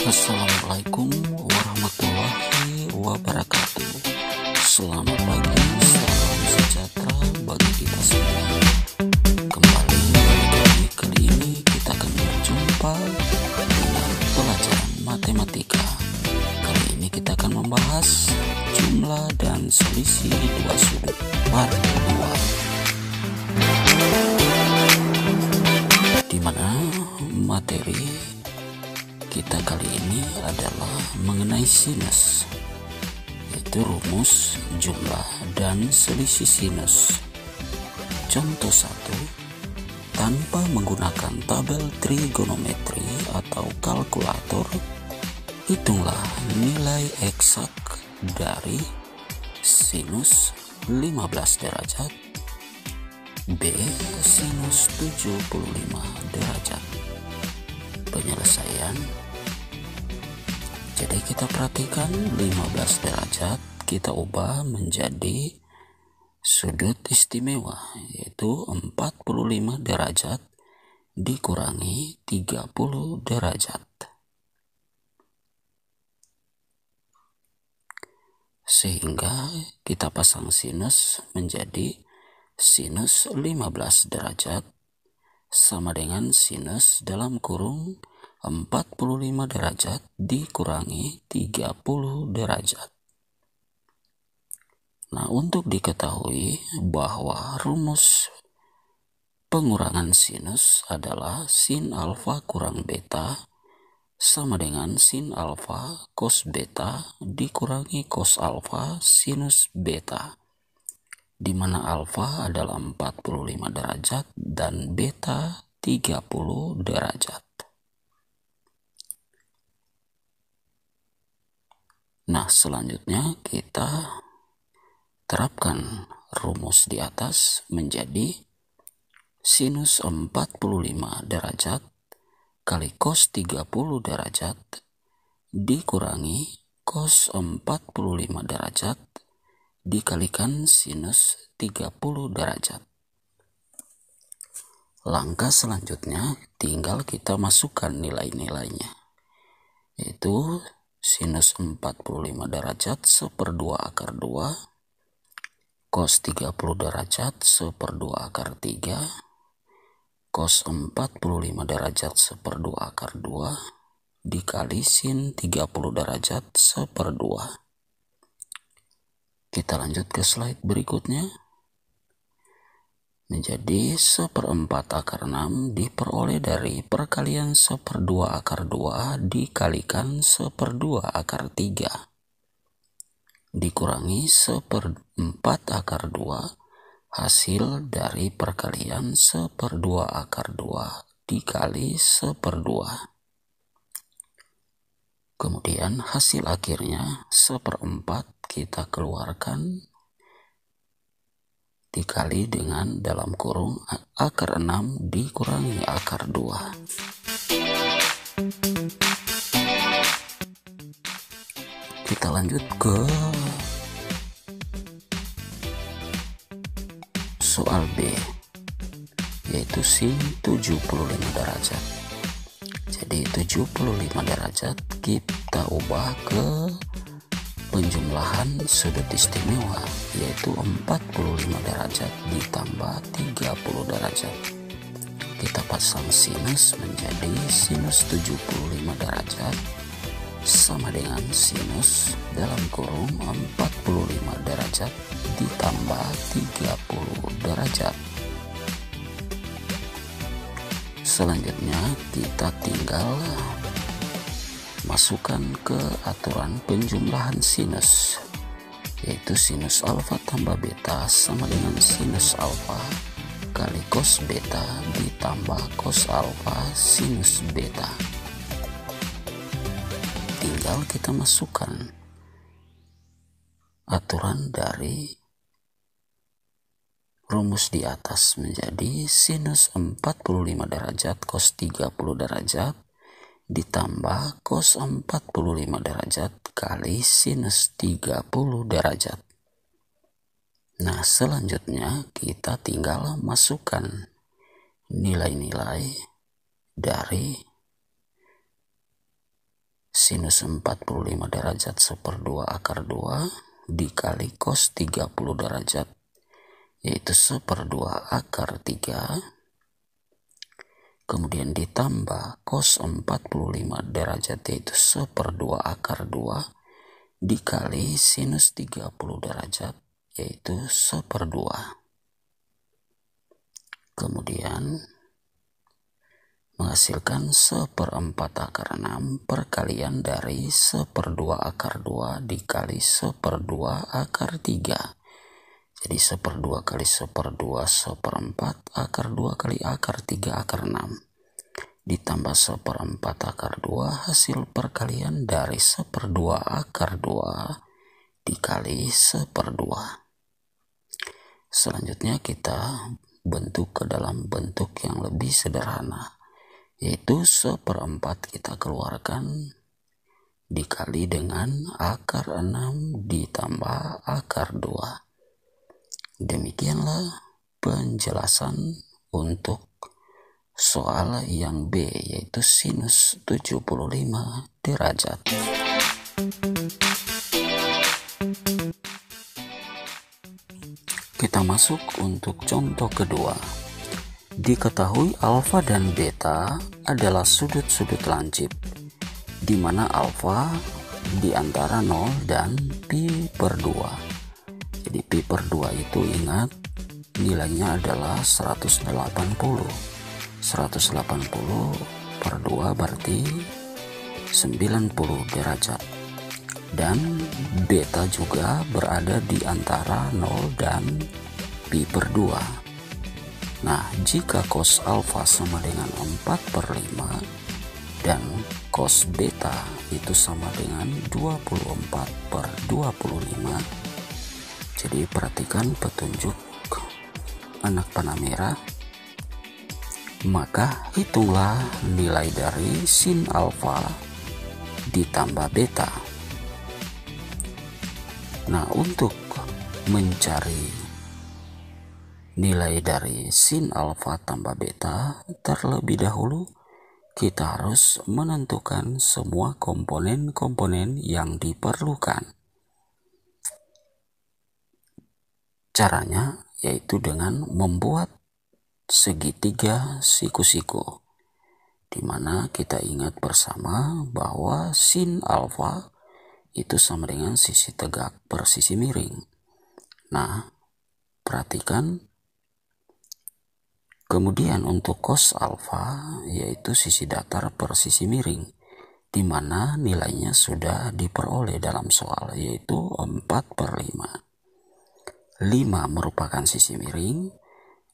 Assalamualaikum warahmatullahi wabarakatuh. Selamat pagi, salam sejahtera bagi kita semua. Kembali kali ini kita akan berjumpa dengan pelajaran matematika. Kali ini kita akan membahas jumlah dan selisih dua sudut part 2, di mana materi kita kali ini adalah mengenai sinus, yaitu rumus, jumlah, dan selisih sinus. Contoh 1, tanpa menggunakan tabel trigonometri atau kalkulator, hitunglah nilai eksak dari sinus 15 derajat B sinus 75 derajat. Penyelesaian. Jadi kita perhatikan 15 derajat kita ubah menjadi sudut istimewa, yaitu 45 derajat dikurangi 30 derajat. Sehingga kita pasang sinus menjadi sinus 15 derajat sama dengan sinus dalam kurung 45 derajat dikurangi 30 derajat. Nah, untuk diketahui bahwa rumus pengurangan sinus adalah sin alfa kurang beta sama dengan sin alfa cos beta dikurangi cos alfa sinus beta, di mana alfa adalah 45 derajat dan beta 30 derajat. Nah, selanjutnya kita terapkan rumus di atas menjadi sinus 45 derajat kali cos 30 derajat dikurangi cos 45 derajat dikalikan sinus 30 derajat. Langkah selanjutnya tinggal kita masukkan nilai-nilainya, yaitu sinus 45 derajat 1/2 akar 2, cos 30 derajat 1/2 akar 3, cos 45 derajat 1/2 akar 2 dikali sin 30 derajat 1/2. Kita lanjut ke slide berikutnya. Menjadi 1/4 akar 6 diperoleh dari perkalian 1/2 akar 2 dikalikan 1/2 akar 3 dikurangi 1/4 akar 2 hasil dari perkalian 1/2 akar 2 dikali 1/2. Kemudian hasil akhirnya 1/4 kita keluarkan dikali dengan dalam kurung akar 6 dikurangi akar 2. Kita lanjut ke soal B, yaitu sin 75 derajat. Jadi 75 derajat kita ubah ke penjumlahan sudut istimewa, yaitu 45 derajat ditambah 30 derajat. Kita pasang sinus menjadi sinus 75 derajat sama dengan sinus dalam kurung 45 derajat ditambah 30 derajat. Selanjutnya kita tinggal masukkan ke aturan penjumlahan sinus, yaitu sinus alfa tambah beta sama dengan sinus alfa kali cos beta ditambah cos alfa sinus beta. Tinggal kita masukkan aturan dari rumus di atas menjadi sinus 45 derajat cos 30 derajat ditambah cos 45 derajat kali sinus 30 derajat. Nah, selanjutnya kita tinggal masukkan nilai-nilai dari sinus 45 derajat 1/2 akar 2 dikali cos 30 derajat yaitu 1/2 akar 3, kemudian ditambah cos 45 derajat yaitu 1/2 akar 2 dikali sinus 30 derajat yaitu 1/2. Kemudian menghasilkan 1/4 akar 6 perkalian dari 1/2 akar 2 dikali 1/2 akar 3. Jadi 1/2 kali 1/2 1/4 akar 2 kali akar 3 akar 6 ditambah 1/4 akar 2 hasil perkalian dari 1/2 akar 2 dikali 1/2. Selanjutnya kita bentuk ke dalam bentuk yang lebih sederhana, yaitu 1/4 kita keluarkan dikali dengan akar 6 ditambah akar 2. Demikianlah penjelasan untuk soal yang B, yaitu sinus 75 derajat. Kita masuk untuk contoh kedua. Diketahui alfa dan beta adalah sudut-sudut lancip, di mana alfa di antara 0 dan pi/2. Jadi pi/2 itu ingat nilainya adalah 180. 180 per 2 berarti 90 derajat. Dan beta juga berada di antara 0 dan pi/2. Nah, jika cos alfa sama dengan 4/5 dan cos beta itu sama dengan 24/25. Jadi perhatikan petunjuk anak panah merah. Maka hitunglah nilai dari sin alfa ditambah beta. Nah, untuk mencari nilai dari sin alfa tambah beta, terlebih dahulu kita harus menentukan semua komponen-komponen yang diperlukan. Caranya yaitu dengan membuat segitiga siku-siku, di mana kita ingat bersama bahwa sin alfa itu sama dengan sisi tegak per sisi miring. Nah, perhatikan. Kemudian untuk cos alfa yaitu sisi datar per sisi miring, di mana nilainya sudah diperoleh dalam soal, yaitu 4/5. 5 merupakan sisi miring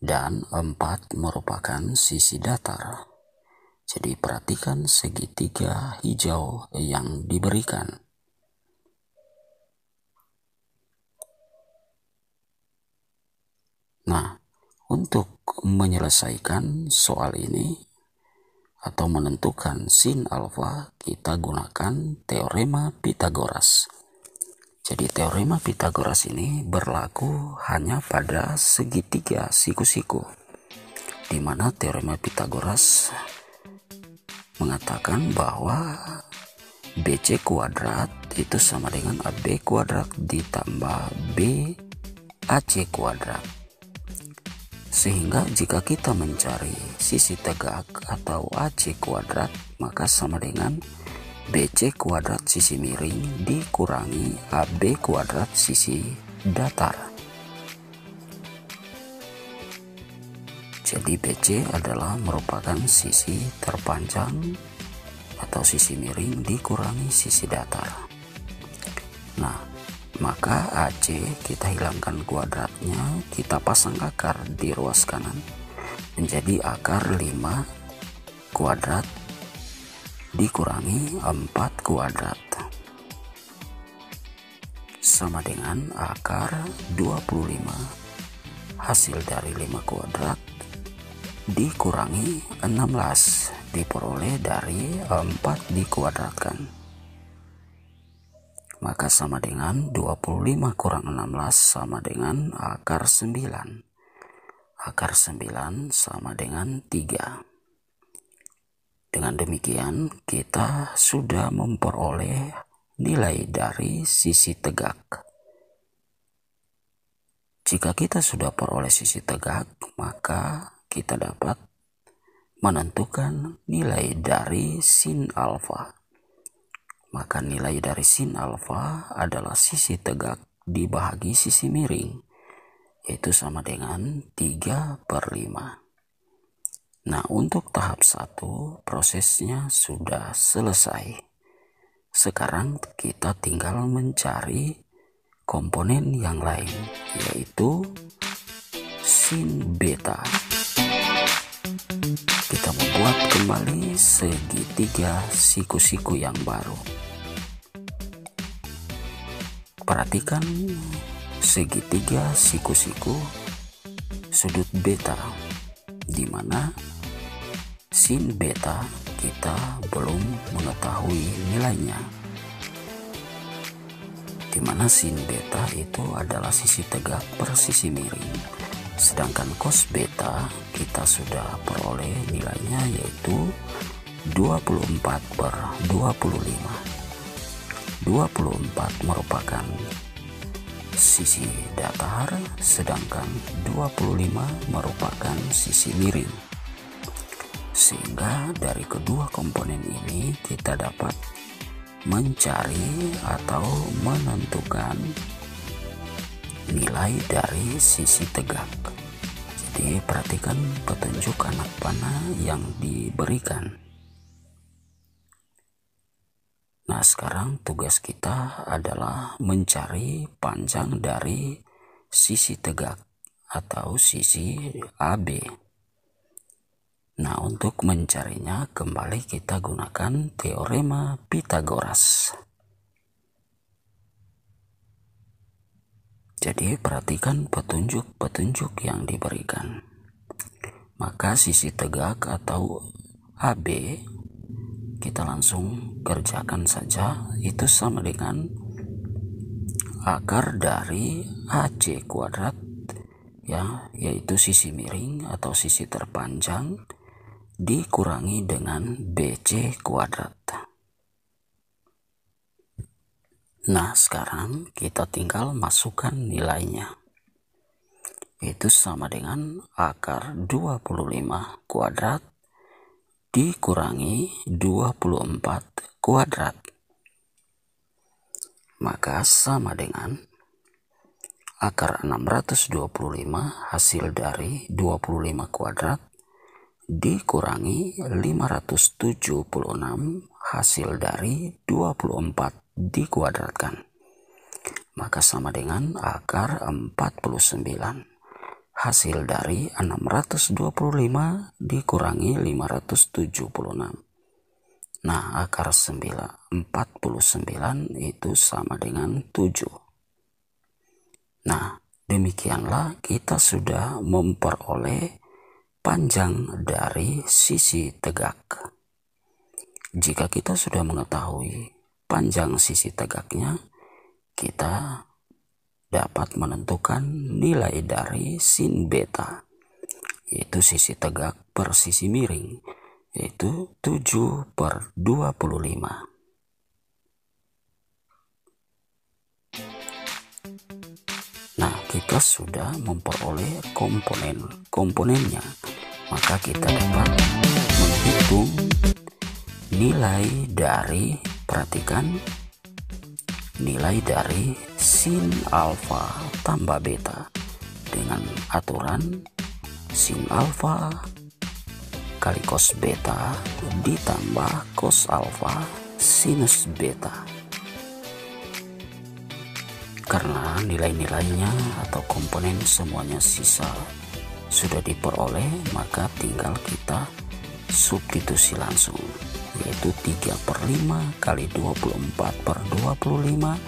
dan 4 merupakan sisi datar. Jadi perhatikan segitiga hijau yang diberikan. Nah, untuk menyelesaikan soal ini atau menentukan sin alfa, kita gunakan teorema Pythagoras. Jadi teorema Pythagoras ini berlaku hanya pada segitiga siku-siku, di mana teorema Pythagoras mengatakan bahwa BC kuadrat itu sama dengan AB kuadrat ditambah BAC kuadrat. Sehingga jika kita mencari sisi tegak atau AC kuadrat, maka sama dengan BC kuadrat sisi miring dikurangi AB kuadrat sisi datar. Jadi BC adalah merupakan sisi terpanjang atau sisi miring dikurangi sisi datar. Nah, maka AC kita hilangkan kuadratnya, kita pasang akar di ruas kanan menjadi akar 5 kuadrat dikurangi 4 kuadrat sama dengan akar 25. Hasil dari 5 kuadrat dikurangi 16 diperoleh dari 4 dikuadratkan, maka sama dengan 25 kurang 16 sama dengan akar 9. Akar 9 sama dengan 3. Dengan demikian kita sudah memperoleh nilai dari sisi tegak. Jika kita sudah peroleh sisi tegak, maka kita dapat menentukan nilai dari sin alfa. Maka nilai dari sin alfa adalah sisi tegak dibagi sisi miring, yaitu sama dengan 3/5. Nah, untuk tahap 1 prosesnya sudah selesai. Sekarang kita tinggal mencari komponen yang lain, yaitu sin beta. Kita membuat kembali segitiga siku-siku yang baru. Perhatikan segitiga siku-siku sudut beta, di mana sin beta kita belum mengetahui nilainya, di mana sin beta itu adalah sisi tegak per sisi miring, sedangkan cos beta kita sudah peroleh nilainya, yaitu 24/25. 24 merupakan sisi datar, sedangkan 25 merupakan sisi miring. Sehingga dari kedua komponen ini kita dapat mencari atau menentukan nilai dari sisi tegak. Jadi perhatikan petunjuk anak panah yang diberikan. Nah, sekarang tugas kita adalah mencari panjang dari sisi tegak atau sisi AB. Nah, untuk mencarinya kembali kita gunakan teorema Pythagoras. Jadi perhatikan petunjuk-petunjuk yang diberikan. Maka sisi tegak atau AB kita langsung kerjakan saja, itu sama dengan akar dari AC kuadrat, ya, yaitu sisi miring atau sisi terpanjang dikurangi dengan BC kuadrat. Nah, sekarang kita tinggal masukkan nilainya. Itu sama dengan akar 25 kuadrat dikurangi 24 kuadrat. Maka sama dengan akar 625 hasil dari 25 kuadrat dikurangi 576 hasil dari 24 dikuadratkan. Maka sama dengan akar 49 hasil dari 625 dikurangi 576. Nah, akar 49 itu sama dengan 7. Nah, demikianlah kita sudah memperoleh panjang dari sisi tegak. Jika kita sudah mengetahui panjang sisi tegaknya, kita dapat menentukan nilai dari sin beta, yaitu sisi tegak per sisi miring, yaitu 7/25. Nah, kita sudah memperoleh komponennya, maka kita dapat menghitung nilai dari, perhatikan, nilai dari sin alfa tambah beta dengan aturan sin alfa kali cos beta ditambah cos alfa sinus beta. Karena nilai-nilainya atau komponen semuanya sisa sudah diperoleh, maka tinggal kita substitusi langsung, yaitu 3/5 kali 24/25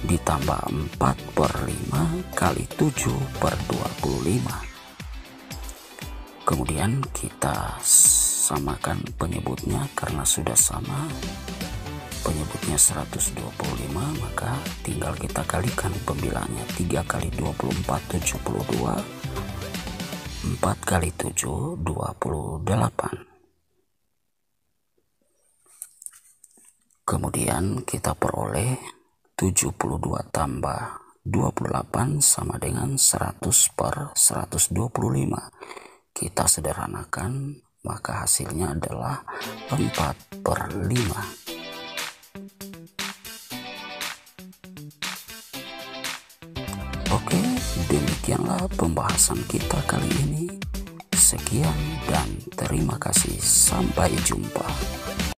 ditambah 4/5 kali 7/25. Kemudian kita samakan penyebutnya, karena sudah sama penyebutnya 125, maka tinggal kita kalikan pembilangnya. 3 kali 24 72, 4 kali 7 28. Kemudian kita peroleh 72 tambah 28 sama dengan 100 per 125. Kita sederhanakan, maka hasilnya adalah 4 per 5. Oke, demikianlah pembahasan kita kali ini. Sekian dan terima kasih. Sampai jumpa.